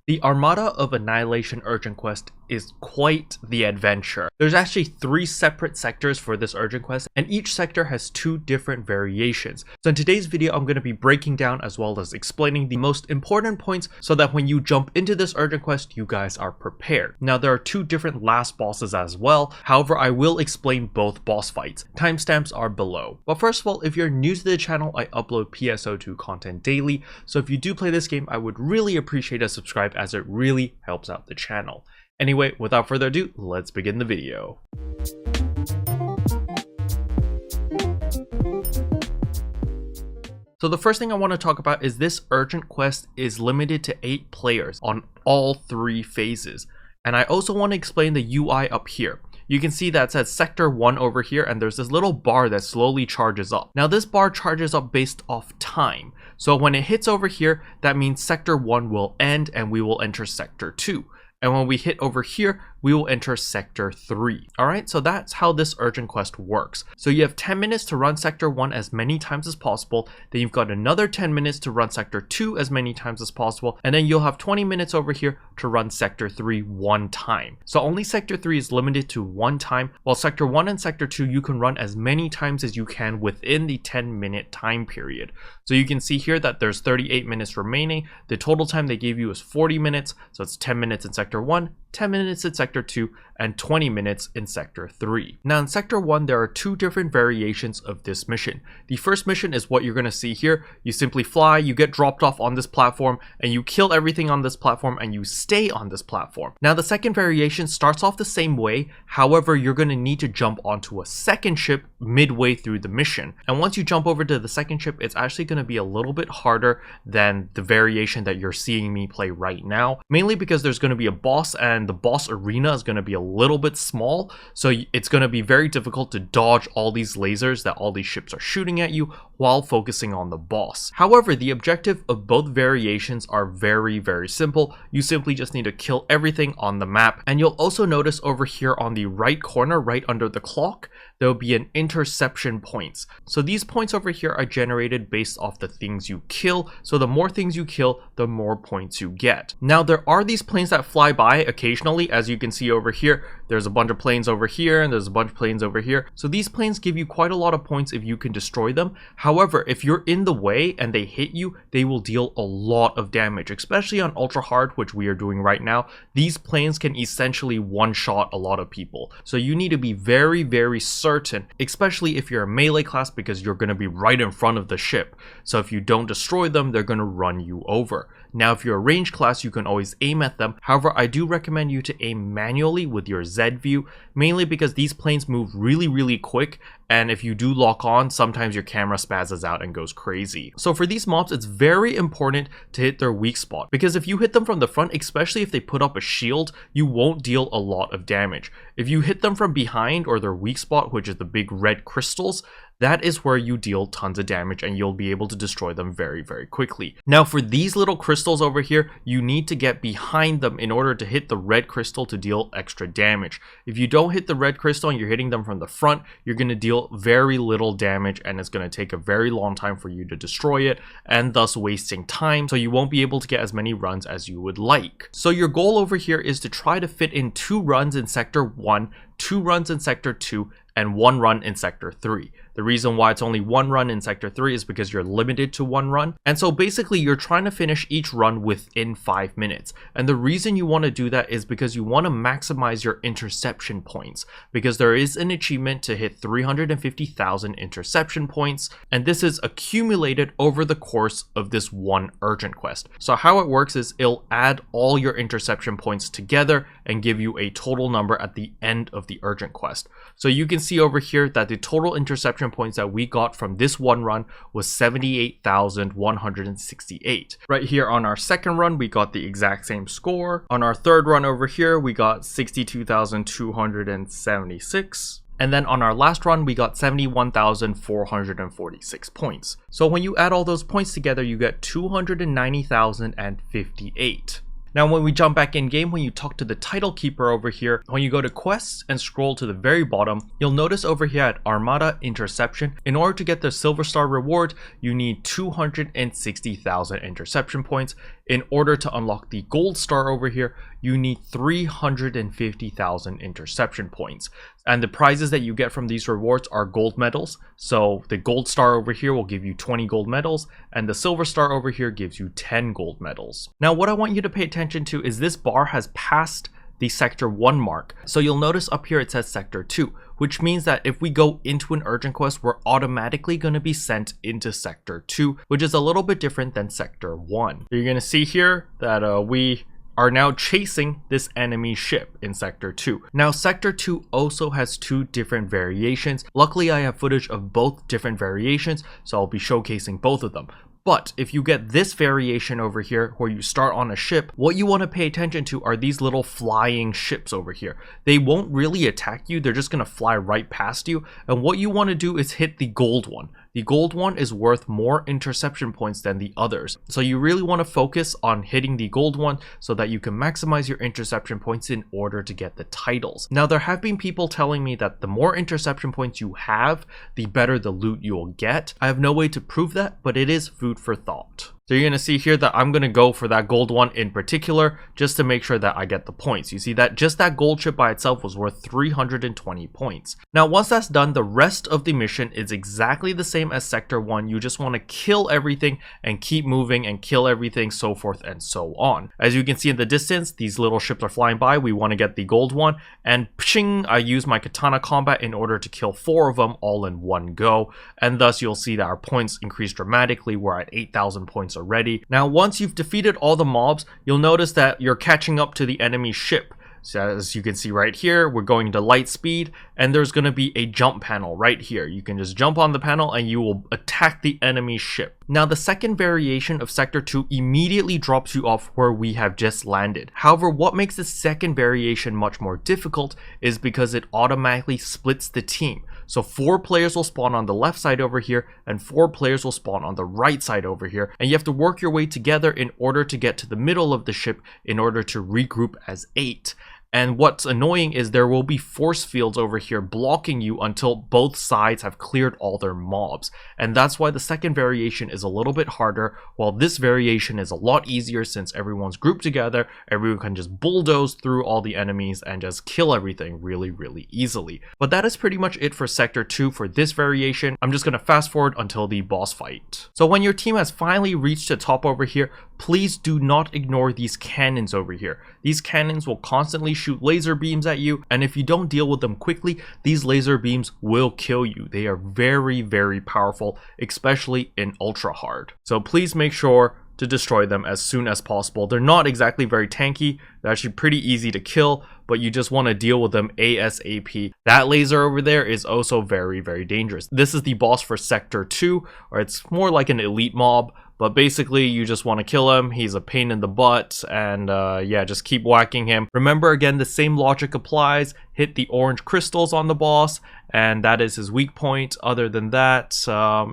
The Armada of Annihilation Urgent Quest is quite the adventure. There's actually 3 separate sectors for this urgent quest, and each sector has 2 different variations. So in today's video, I'm going to be breaking down as well as explaining the most important points so that when you jump into this urgent quest, you guys are prepared. Now there are 2 different last bosses as well. However, I will explain both boss fights. Timestamps are below. But first of all, if you're new to the channel, I upload PSO2 content daily. So if you do play this game, I would really appreciate a subscribe as it really helps out the channel. Anyway, without further ado, let's begin the video. So the first thing I want to talk about is this urgent quest is limited to 8 players on all 3 phases. And I also want to explain the UI up here. You can see that it says sector 1 over here, and there's this little bar that slowly charges up. Now this bar charges up based off time. So when it hits over here, that means sector 1 will end and we will enter sector 2. And when we hit over here, we will enter sector 3. Alright, so that's how this urgent quest works. So you have 10 minutes to run sector 1 as many times as possible, then you've got another 10 minutes to run sector 2 as many times as possible, and then you'll have 20 minutes over here to run sector 3 1 time. So only sector 3 is limited to 1 time, while sector 1 and sector 2 you can run as many times as you can within the 10-minute time period. So you can see here that there's 38 minutes remaining. The total time they gave you is 40 minutes, so it's 10 minutes in sector 1, 10 minutes in sector 2, and 20 minutes in sector 3. Now in sector 1, there are 2 different variations of this mission. The first mission is what you're going to see here. You simply fly, you get dropped off on this platform, and you kill everything on this platform, and you stay on this platform. Now the second variation starts off the same way, however you're going to need to jump onto a second ship midway through the mission. And once you jump over to the second ship, it's actually going to be a little bit harder than the variation that you're seeing me play right now, mainly because there's going to be a boss, and the boss arena is going to be a little bit small, so it's going to be very difficult to dodge all these lasers that all these ships are shooting at you while focusing on the boss. However, the objective of both variations are very simple. You simply just need to kill everything on the map, and you'll also notice over here on the right corner, right under the clock, there will be an interception points. So these points over here are generated based off the things you kill, so the more things you kill, the more points you get. Now there are these planes that fly by occasionally, as you can see over here. There's a bunch of planes over here, and there's a bunch of planes over here. So these planes give you quite a lot of points if you can destroy them. However, if you're in the way and they hit you, they will deal a lot of damage, especially on ultra hard, which we are doing right now. These planes can essentially one-shot a lot of people. So you need to be very certain, especially if you're a melee class, because you're going to be right in front of the ship. So if you don't destroy them, they're going to run you over. Now if you're a range class, you can always aim at them. However, I do recommend you to aim manually with your Z view, mainly because these planes move really quick, and if you do lock on, sometimes your camera spazzes out and goes crazy. So for these mobs, it's very important to hit their weak spot, because if you hit them from the front, especially if they put up a shield, you won't deal a lot of damage. If you hit them from behind or their weak spot, which is the big red crystals, that is where you deal tons of damage, and you'll be able to destroy them very quickly. Now for these little crystals over here, you need to get behind them in order to hit the red crystal to deal extra damage. If you don't hit the red crystal and you're hitting them from the front, you're going to deal very little damage, and it's going to take a very long time for you to destroy it, and thus wasting time, so you won't be able to get as many runs as you would like. So your goal over here is to try to fit in 2 runs in sector 1, 2 runs in sector 2, and 1 run in sector 3. The reason why it's only 1 run in sector 3 is because you're limited to 1 run. And so basically you're trying to finish each run within 5 minutes. And the reason you want to do that is because you want to maximize your interception points, because there is an achievement to hit 350,000 interception points, and this is accumulated over the course of this one urgent quest. So how it works is it'll add all your interception points together and give you a total number at the end of the urgent quest. So you can see over here that the total interception points that we got from this one run was 78,168. Right here on our second run, we got the exact same score. On our third run over here, we got 62,276. And then on our last run, we got 71,446 points. So when you add all those points together, you get 290,058. Now when we jump back in game, when you talk to the title keeper over here, when you go to quests and scroll to the very bottom, you'll notice over here at Armada Interception, in order to get the silver star reward, you need 260,000 interception points. In order to unlock the gold star over here, you need 350,000 interception points. And the prizes that you get from these rewards are gold medals. So the gold star over here will give you 20 gold medals, and the silver star over here gives you 10 gold medals. Now what I want you to pay attention to is this bar has passed the sector 1 mark. So you'll notice up here it says sector 2, which means that if we go into an urgent quest, we're automatically going to be sent into sector 2, which is a little bit different than sector 1. You're going to see here that we are now chasing this enemy ship in sector 2. Now sector 2 also has 2 different variations. Luckily I have footage of both different variations, so I'll be showcasing both of them. But if you get this variation over here where you start on a ship, what you want to pay attention to are these little flying ships over here. They won't really attack you, they're just going to fly right past you, and what you want to do is hit the gold one. The gold one is worth more interception points than the others. So you really want to focus on hitting the gold one so that you can maximize your interception points in order to get the titles. Now there have been people telling me that the more interception points you have, the better the loot you will get. I have no way to prove that, but it is food for thought. So you're going to see here that I'm going to go for that gold one in particular just to make sure that I get the points. You see that just that gold chip by itself was worth 320 points. Now once that's done, the rest of the mission is exactly the same as sector 1. You just want to kill everything and keep moving and kill everything, so forth and so on. As you can see in the distance, these little ships are flying by. We want to get the gold one, and pshing, I use my katana combat in order to kill 4 of them all in one go, and thus you'll see that our points increase dramatically. We're at 8,000 points already. Now once you've defeated all the mobs, you'll notice that you're catching up to the enemy ship. So as you can see right here, we're going to light speed, and there's going to be a jump panel right here. You can just jump on the panel and you will attack the enemy ship. Now the second variation of sector 2 immediately drops you off where we have just landed. However, what makes the second variation much more difficult is because it automatically splits the team. So 4 players will spawn on the left side over here, and 4 players will spawn on the right side over here, and you have to work your way together in order to get to the middle of the ship in order to regroup as 8. And what's annoying is there will be force fields over here blocking you until both sides have cleared all their mobs. And that's why the second variation is a little bit harder, while this variation is a lot easier since everyone's grouped together. Everyone can just bulldoze through all the enemies and just kill everything really, really easily. But that is pretty much it for sector 2 for this variation. I'm just going to fast forward until the boss fight. So when your team has finally reached the top over here, please do not ignore these cannons over here. These cannons will constantly shoot laser beams at you, and if you don't deal with them quickly, these laser beams will kill you. They are very, very powerful, especially in ultra hard. So please make sure to destroy them as soon as possible. They're not exactly very tanky, they're actually pretty easy to kill, but you just want to deal with them ASAP. That laser over there is also very, very dangerous. This is the boss for sector 2, or it's more like an elite mob. But basically, you just want to kill him. He's a pain in the butt, and yeah, just keep whacking him. Remember, again, the same logic applies. Hit the orange crystals on the boss, and that is his weak point. Other than that,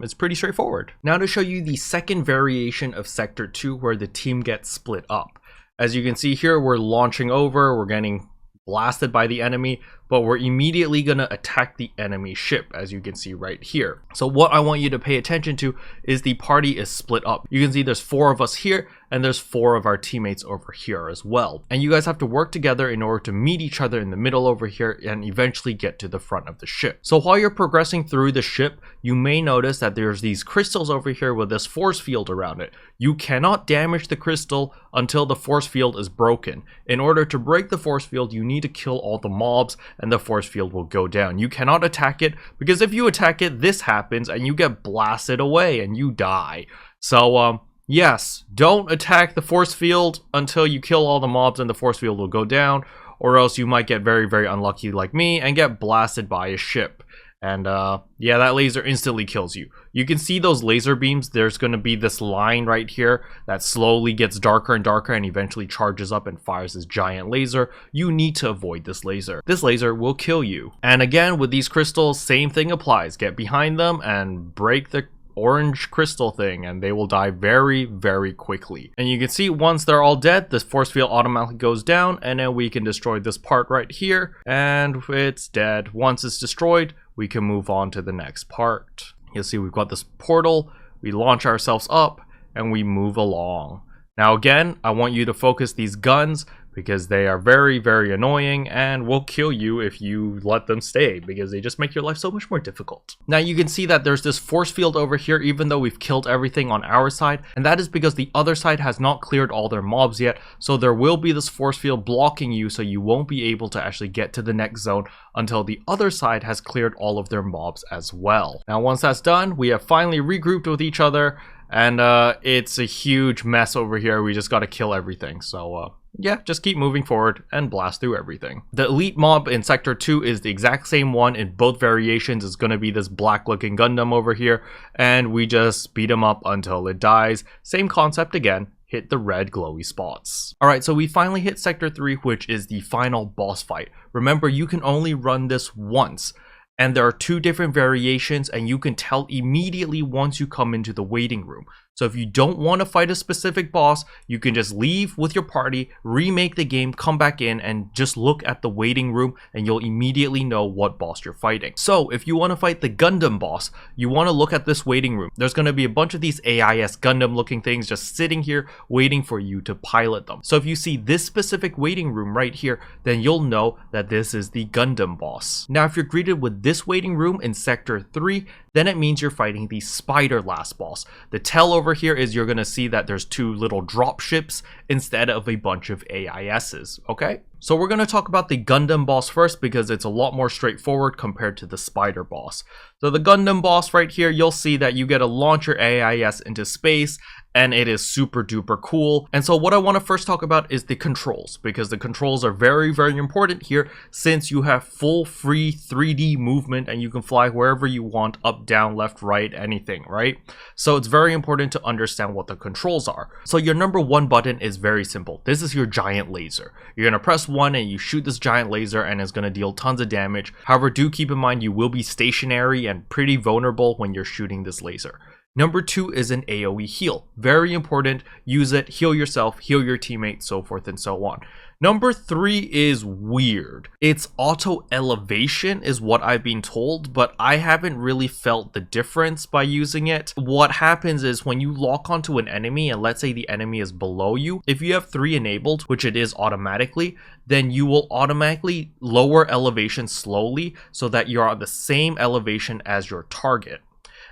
it's pretty straightforward. Now to show you the second variation of Sector 2, where the team gets split up. As you can see here, we're launching over, we're getting blasted by the enemy, but we're immediately going to attack the enemy ship, as you can see right here. So what I want you to pay attention to is the party is split up. You can see there's 4 of us here, and there's 4 of our teammates over here as well. And you guys have to work together in order to meet each other in the middle over here and eventually get to the front of the ship. So while you're progressing through the ship, you may notice that there's these crystals over here with this force field around it. You cannot damage the crystal until the force field is broken. In order to break the force field, you need to kill all the mobs, and the force field will go down. You cannot attack it, because if you attack it, this happens and you get blasted away and you die. So yes, don't attack the force field until you kill all the mobs and the force field will go down, or else you might get very, very unlucky like me and get blasted by a ship. And yeah, that laser instantly kills you. You can see those laser beams. There's going to be this line right here that slowly gets darker and darker and eventually charges up and fires this giant laser. You need to avoid this laser. This laser will kill you. And again, with these crystals, same thing applies. Get behind them and break the orange crystal thing, and they will die very, very quickly. And you can see once they're all dead, this force field automatically goes down, and then we can destroy this part right here, and it's dead. Once it's destroyed, we can move on to the next part. You'll see we've got this portal, we launch ourselves up, and we move along. Now again, I want you to focus these guns because they are very, very annoying and will kill you if you let them stay because they just make your life so much more difficult. Now you can see that there's this force field over here even though we've killed everything on our side, and that is because the other side has not cleared all their mobs yet, so there will be this force field blocking you, so you won't be able to actually get to the next zone until the other side has cleared all of their mobs as well. Now once that's done, we have finally regrouped with each other, and it's a huge mess over here. We just gotta kill everything, so yeah, just keep moving forward and blast through everything. The elite mob in Sector 2 is the exact same one in both variations. It's going to be this black looking Gundam over here, and we just beat him up until it dies. Same concept again, hit the red glowy spots. Alright, so we finally hit Sector 3, which is the final boss fight. Remember, you can only run this once, and there are 2 different variations, and you can tell immediately once you come into the waiting room. So if you don't want to fight a specific boss, you can just leave with your party, remake the game, come back in, and just look at the waiting room, and you'll immediately know what boss you're fighting. So if you want to fight the Gundam boss, you want to look at this waiting room. There's going to be a bunch of these AIS Gundam looking things just sitting here waiting for you to pilot them. So if you see this specific waiting room right here, then you'll know that this is the Gundam boss. Now if you're greeted with this waiting room in Sector 3, then it means you're fighting the Spider last boss. The tell over here is you're going to see that there's 2 little drop ships instead of a bunch of AISs, okay? So we're going to talk about the Gundam boss first because it's a lot more straightforward compared to the Spider boss. So the Gundam boss right here, you'll see that you get to launch your AIS into space, and it is super duper cool. And so what I want to first talk about is the controls, because the controls are very, very important here since you have full free 3D movement and you can fly wherever you want, up, down, left, right, anything, right? So it's very important to understand what the controls are. So your number 1 button is very simple. This is your giant laser. You're going to press 1 and you shoot this giant laser and it's going to deal tons of damage. However, do keep in mind you will be stationary and pretty vulnerable when you're shooting this laser. Number 2 is an AoE heal. Very important. Use it, heal yourself, heal your teammate, so forth and so on. Number 3 is weird. It's auto elevation is what I've been told, but I haven't really felt the difference by using it. What happens is when you lock onto an enemy, and let's say the enemy is below you, if you have 3 enabled, which it is automatically, then you will automatically lower elevation slowly so that you're on the same elevation as your target.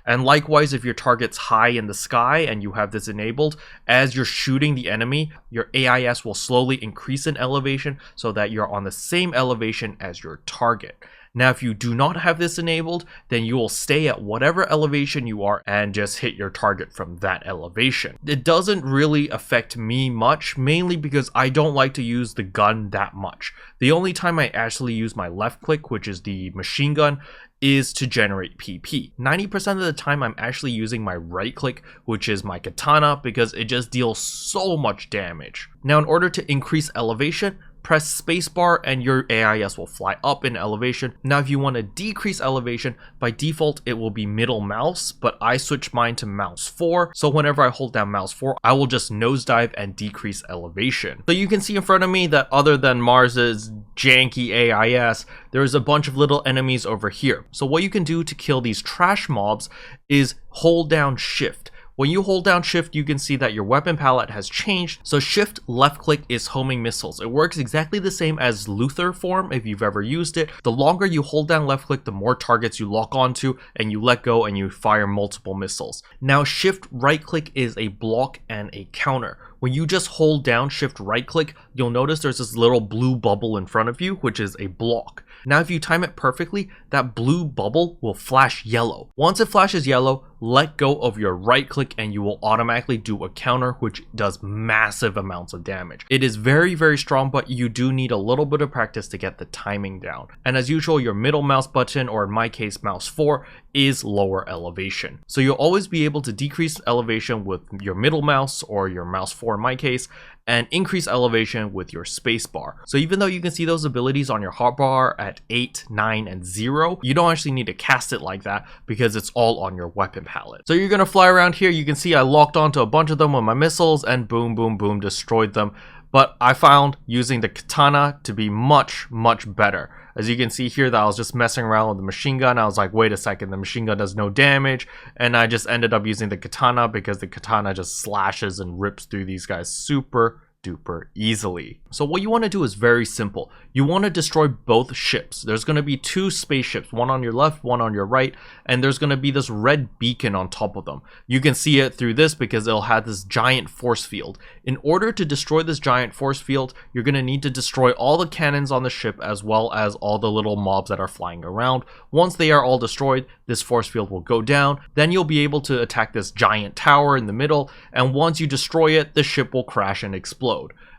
And likewise, if your target's high in the sky and you have this enabled, as you're shooting the enemy, your AIS will slowly increase in elevation so that you're on the same elevation as your target. Now, if you do not have this enabled, then you will stay at whatever elevation you are and just hit your target from that elevation. It doesn't really affect me much, mainly because I don't like to use the gun that much. The only time I actually use my left click, which is the machine gun, is to generate PP. 90% of the time I'm actually using my right click, which is my katana, because it just deals so much damage. Now, in order to increase elevation, press spacebar and your AIS will fly up in elevation. Now if you want to decrease elevation, by default it will be middle mouse, but I switch mine to mouse 4, so whenever I hold down mouse 4, I will just nosedive and decrease elevation. So you can see in front of me that other than Mars's janky AIS, there's a bunch of little enemies over here. So what you can do to kill these trash mobs is hold down shift. When you hold down shift, you can see that your weapon palette has changed. So shift left click is homing missiles. It works exactly the same as Luther form if you've ever used it. The longer you hold down left click, the more targets you lock onto, and you let go and you fire multiple missiles. Now shift right click is a block and a counter. When you just hold down shift right click, you'll notice there's this little blue bubble in front of you, which is a block. Now if you time it perfectly, that blue bubble will flash yellow. Once it flashes yellow, let go of your right click and you will automatically do a counter, which does massive amounts of damage. It is very, very strong, but you do need a little bit of practice to get the timing down. And as usual, your middle mouse button, or in my case mouse 4, is lower elevation. So you'll always be able to decrease elevation with your middle mouse, or your mouse 4 in my case, and increase elevation with your space bar. So even though you can see those abilities on your hotbar at 8, 9, and 0, you don't actually need to cast it like that because it's all on your weapon palette. So you're gonna fly around here. You can see I locked onto a bunch of them with my missiles and boom, boom, boom, destroyed them. But I found using the katana to be much, much better. As you can see here that I was just messing around with the machine gun. I was like, wait a second, the machine gun does no damage. And I just ended up using the katana because the katana just slashes and rips through these guys super duper easily. So what you want to do is very simple. You want to destroy both ships. There's going to be two spaceships, one on your left, one on your right, and there's going to be this red beacon on top of them. You can see it through this because it'll have this giant force field. In order to destroy this giant force field, you're going to need to destroy all the cannons on the ship as well as all the little mobs that are flying around. Once they are all destroyed, this force field will go down. Then you'll be able to attack this giant tower in the middle, and once you destroy it, the ship will crash and explode.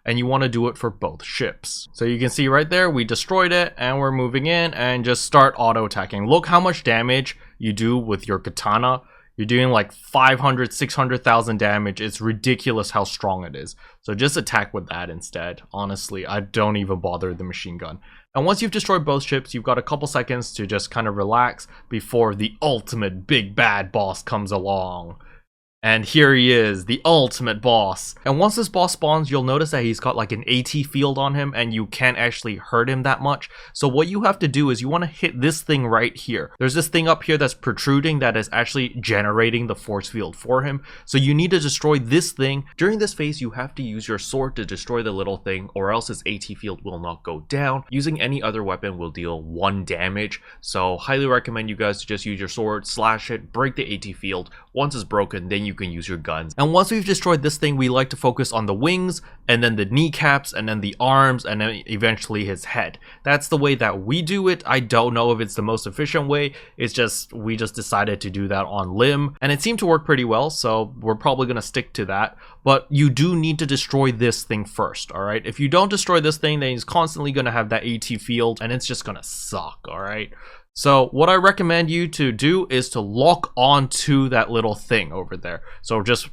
And you want to do it for both ships. So you can see right there, we destroyed it and we're moving in and just start auto attacking. Look how much damage you do with your katana. You're doing like 500, 600,000 damage. It's ridiculous how strong it is. So just attack with that instead. Honestly, I don't even bother with the machine gun. And once you've destroyed both ships, you've got a couple seconds to just kind of relax before the ultimate big bad boss comes along. And here he is, the ultimate boss. And once this boss spawns, you'll notice that he's got like an AT field on him and you can't actually hurt him that much. So what you have to do is you want to hit this thing right here. There's this thing up here that's protruding that is actually generating the force field for him. So you need to destroy this thing. During this phase, you have to use your sword to destroy the little thing or else his AT field will not go down. Using any other weapon will deal 1 damage. So highly recommend you guys to just use your sword, slash it, break the AT field. Once it's broken, then you can use your guns. And once we've destroyed this thing, we like to focus on the wings and then the kneecaps and then the arms and then eventually his head. That's the way that we do it. I don't know if it's the most efficient way. It's just we just decided to do that on limb and it seemed to work pretty well, so we're probably going to stick to that. But you do need to destroy this thing first, all right? If you don't destroy this thing, then he's constantly going to have that AT field and it's just going to suck, all right? So what I recommend you to do is to lock on to that little thing over there. So just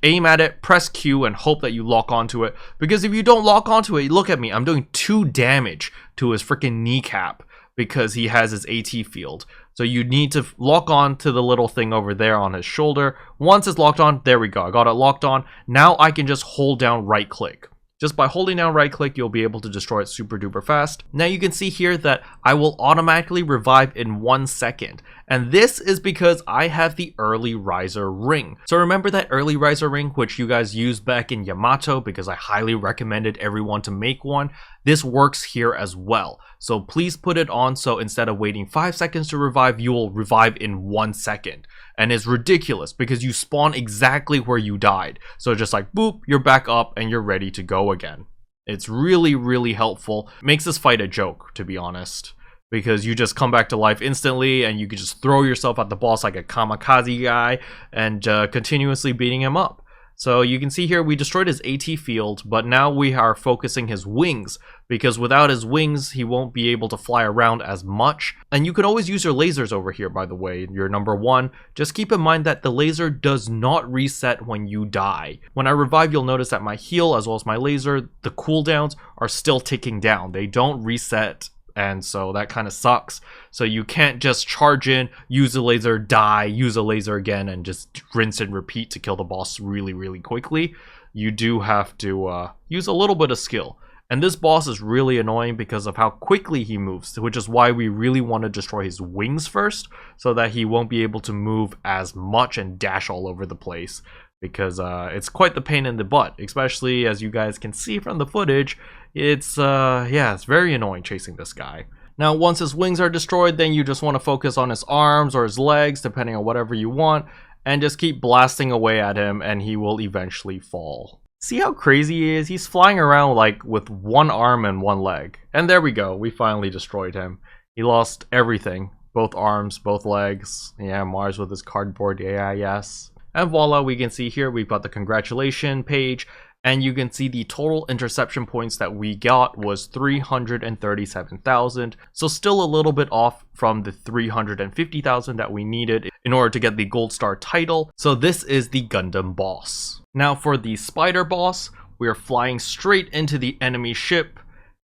aim at it, press Q, and hope that you lock onto it. Because if you don't lock onto it, look at me, I'm doing 2 damage to his freaking kneecap because he has his AT field. So you need to lock on to the little thing over there on his shoulder. Once it's locked on, there we go, I got it locked on. Now I can just hold down right click. Just by holding down right click, you'll be able to destroy it super duper fast. Now you can see here that I will automatically revive in 1 second. And this is because I have the early riser ring. So remember that early riser ring, which you guys used back in Yamato because I highly recommended everyone to make one. This works here as well. So please put it on so instead of waiting 5 seconds to revive, you will revive in 1 second. And it's ridiculous because you spawn exactly where you died. So just like boop, you're back up and you're ready to go again. It's really, really helpful. Makes this fight a joke, to be honest. Because you just come back to life instantly and you can just throw yourself at the boss like a kamikaze guy and continuously beating him up. So you can see here we destroyed his AT field, but now we are focusing his wings because without his wings, he won't be able to fly around as much. And you can always use your lasers over here, by the way, your number 1. Just keep in mind that the laser does not reset when you die. When I revive, you'll notice that my heal as well as my laser, the cooldowns are still ticking down. They don't reset. And so that kind of sucks. So you can't just charge in, use a laser, die, use a laser again, and just rinse and repeat to kill the boss really, really quickly. You do have to use a little bit of skill. And this boss is really annoying because of how quickly he moves, which is why we really want to destroy his wings first, so that he won't be able to move as much and dash all over the place. Because it's quite the pain in the butt, especially as you guys can see from the footage. It's yeah, it's very annoying chasing this guy. Now once his wings are destroyed, then you just want to focus on his arms or his legs, depending on whatever you want, and just keep blasting away at him and he will eventually fall. See how crazy he is? He's flying around like with 1 arm and 1 leg. And there we go, we finally destroyed him. He lost everything, both arms, both legs. Yeah, Mars with his cardboard AIS. And voila, we can see here we've got the congratulation page, and you can see the total interception points that we got was 337,000. So still a little bit off from the 350,000 that we needed in order to get the gold star title. So this is the Gundam boss. Now for the spider boss, we are flying straight into the enemy ship.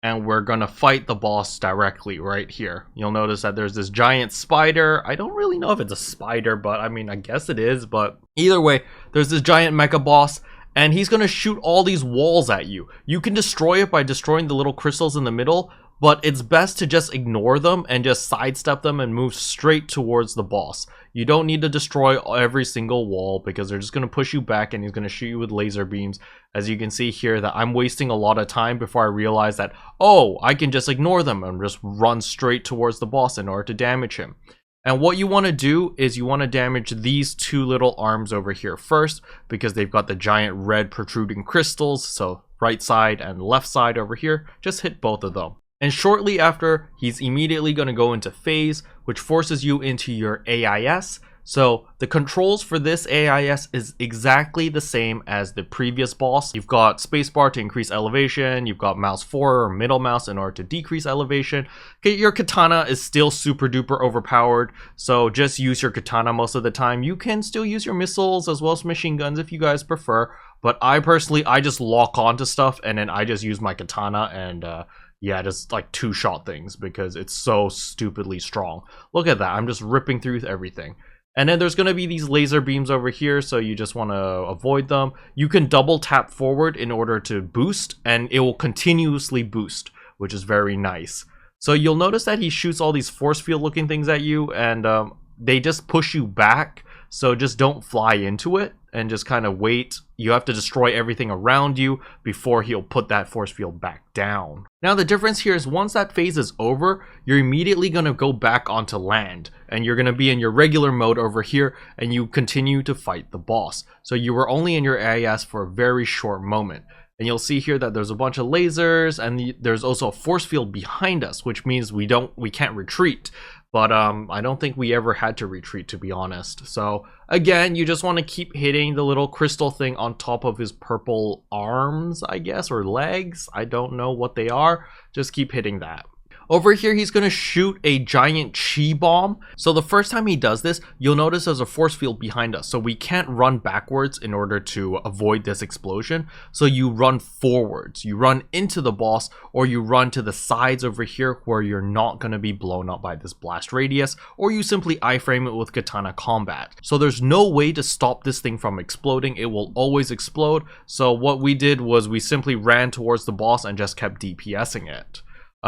And we're gonna fight the boss directly right here. You'll notice that there's this giant spider. I don't really know if it's a spider, but I mean, I guess it is. But either way, there's this giant mecha boss, and he's gonna shoot all these walls at you. You can destroy it by destroying the little crystals in the middle, but it's best to just ignore them and just sidestep them and move straight towards the boss. You don't need to destroy every single wall because they're just going to push you back and he's going to shoot you with laser beams. As you can see here that I'm wasting a lot of time before I realize that, oh, I can just ignore them and just run straight towards the boss in order to damage him. And what you want to do is you want to damage these two little arms over here first because they've got the giant red protruding crystals. So right side and left side over here, just hit both of them. And shortly after, he's immediately going to go into phase, which forces you into your AIS. So the controls for this AIS is exactly the same as the previous boss. You've got spacebar to increase elevation, you've got mouse 4 or middle mouse in order to decrease elevation. Okay, your katana is still super duper overpowered, so just use your katana most of the time. You can still use your missiles as well as machine guns if you guys prefer, but I personally, I just lock onto stuff and then I just use my katana and yeah, just like two-shot things because it's so stupidly strong. Look at that, I'm just ripping through everything. And then there's going to be these laser beams over here, so you just want to avoid them. You can double tap forward in order to boost, and it will continuously boost, which is very nice. So you'll notice that he shoots all these force field looking things at you, and they just push you back. So just don't fly into it and just kind of wait. You have to destroy everything around you before he'll put that force field back down. Now the difference here is once that phase is over, you're immediately going to go back onto land and you're going to be in your regular mode over here and you continue to fight the boss. So you were only in your AIS for a very short moment. And you'll see here that there's a bunch of lasers and there's also a force field behind us, which means we can't retreat. But I don't think we ever had to retreat, to be honest. So again, you just want to keep hitting the little crystal thing on top of his purple arms, I guess, or legs. I don't know what they are. Just keep hitting that. Over here, he's going to shoot a giant chi bomb. So the first time he does this, you'll notice there's a force field behind us. So we can't run backwards in order to avoid this explosion. So you run forwards. You run into the boss or you run to the sides over here where you're not going to be blown up by this blast radius. Or you simply iframe it with katana combat. So there's no way to stop this thing from exploding. It will always explode. So what we did was we simply ran towards the boss and just kept DPSing it.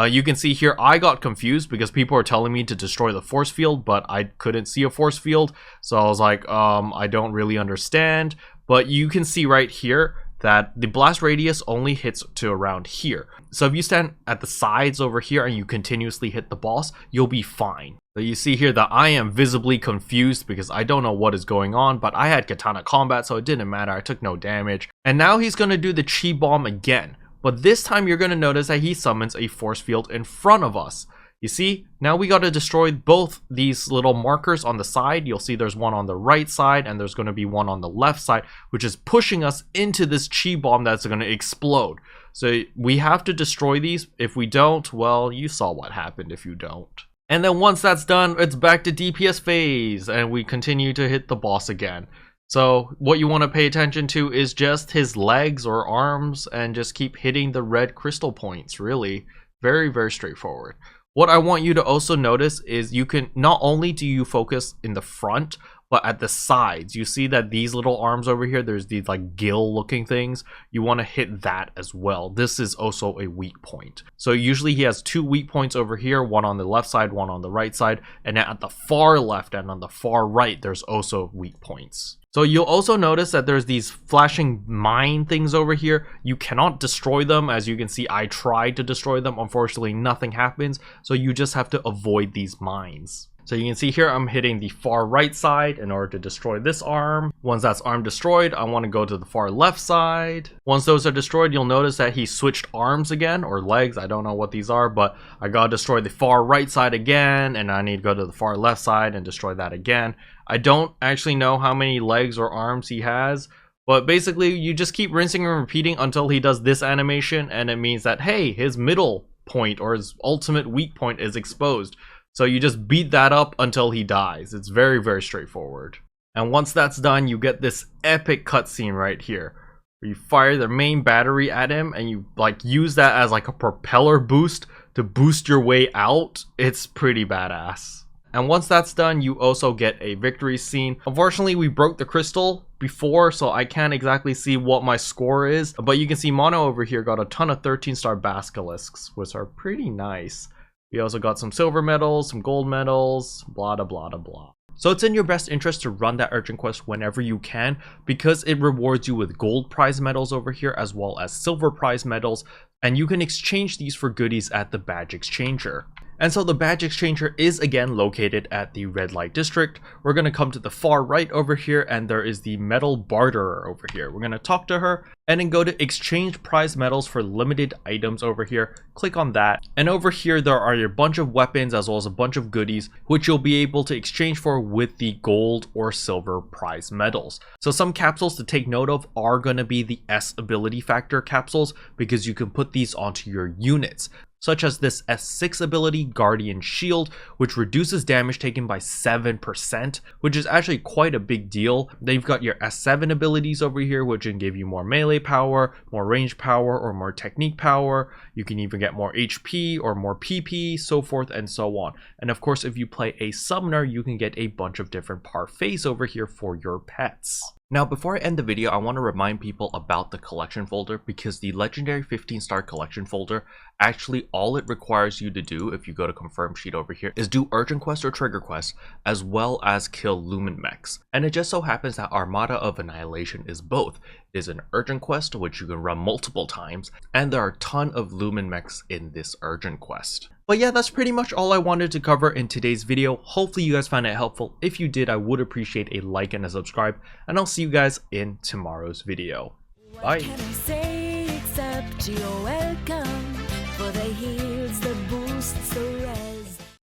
You can see here I got confused because people are telling me to destroy the force field, but I couldn't see a force field, so I was like, I don't really understand. But you can see right here that the blast radius only hits to around here. So if you stand at the sides over here and you continuously hit the boss, you'll be fine. So you see here that I am visibly confused because I don't know what is going on, but I had katana combat, so it didn't matter. I took no damage. And now he's going to do the chi bomb again. But this time you're going to notice that he summons a force field in front of us. You see, now we got to destroy both these little markers on the side. You'll see there's one on the right side and there's going to be one on the left side, which is pushing us into this chi bomb that's going to explode. So we have to destroy these. If we don't, well, you saw what happened if you don't. And then once that's done, it's back to DPS phase and we continue to hit the boss again. So what you want to pay attention to is just his legs or arms and just keep hitting the red crystal points, really. Very, very straightforward. What I want you to also notice is you can, not only do you focus in the front, but at the sides. You see that these little arms over here, there's these like gill looking things. You want to hit that as well. This is also a weak point. So usually he has two weak points over here, one on the left side, one on the right side. And then at the far left and on the far right, there's also weak points. So you'll also notice that there's these flashing mine things over here. You cannot destroy them. As you can see, I tried to destroy them. Unfortunately, nothing happens. So you just have to avoid these mines. So you can see here, I'm hitting the far right side in order to destroy this arm. Once that's arm destroyed, I want to go to the far left side. Once those are destroyed, you'll notice that he switched arms again, or legs. I don't know what these are, but I gotta destroy the far right side again, and I need to go to the far left side and destroy that again. I don't actually know how many legs or arms he has, but basically you just keep rinsing and repeating until he does this animation, and it means that, hey, his middle point or his ultimate weak point is exposed. So you just beat that up until he dies. It's very, very straightforward. And once that's done, you get this epic cutscene right here, where you fire the main battery at him and you like use that as like a propeller boost to boost your way out. It's pretty badass. And once that's done, you also get a victory scene. Unfortunately, we broke the crystal before, so I can't exactly see what my score is. But you can see Mono over here got a ton of 13-star basilisks, which are pretty nice. We also got some silver medals, some gold medals, blah, blah, blah, blah. So it's in your best interest to run that urgent quest whenever you can, because it rewards you with gold prize medals over here as well as silver prize medals, and you can exchange these for goodies at the badge exchanger. And so the badge exchanger is again located at the red light district. We're going to come to the far right over here, and there is the metal barterer over here. We're going to talk to her and then go to exchange prize medals for limited items over here. Click on that, and over here there are a bunch of weapons as well as a bunch of goodies which you'll be able to exchange for with the gold or silver prize medals. So some capsules to take note of are going to be the S ability factor capsules, because you can put these onto your units, such as this S6 ability, Guardian Shield, which reduces damage taken by 7%, which is actually quite a big deal. Then you've got your S7 abilities over here, which can give you more melee power, more range power, or more technique power. You can even get more HP or more PP, so forth and so on. And of course, if you play a summoner, you can get a bunch of different parfaits over here for your pets. Now, before I end the video, I want to remind people about the collection folder, because the legendary 15-star collection folder, actually all it requires you to do if you go to confirm sheet over here is do urgent quests or trigger quests, as well as kill lumen mechs. And it just so happens that Armada of Annihilation is both. It is an urgent quest which you can run multiple times, and there are a ton of lumen mechs in this urgent quest. But yeah, that's pretty much all I wanted to cover in today's video. Hopefully you guys found it helpful. If you did, I would appreciate a like and a subscribe, and I'll see you guys in tomorrow's video. Bye.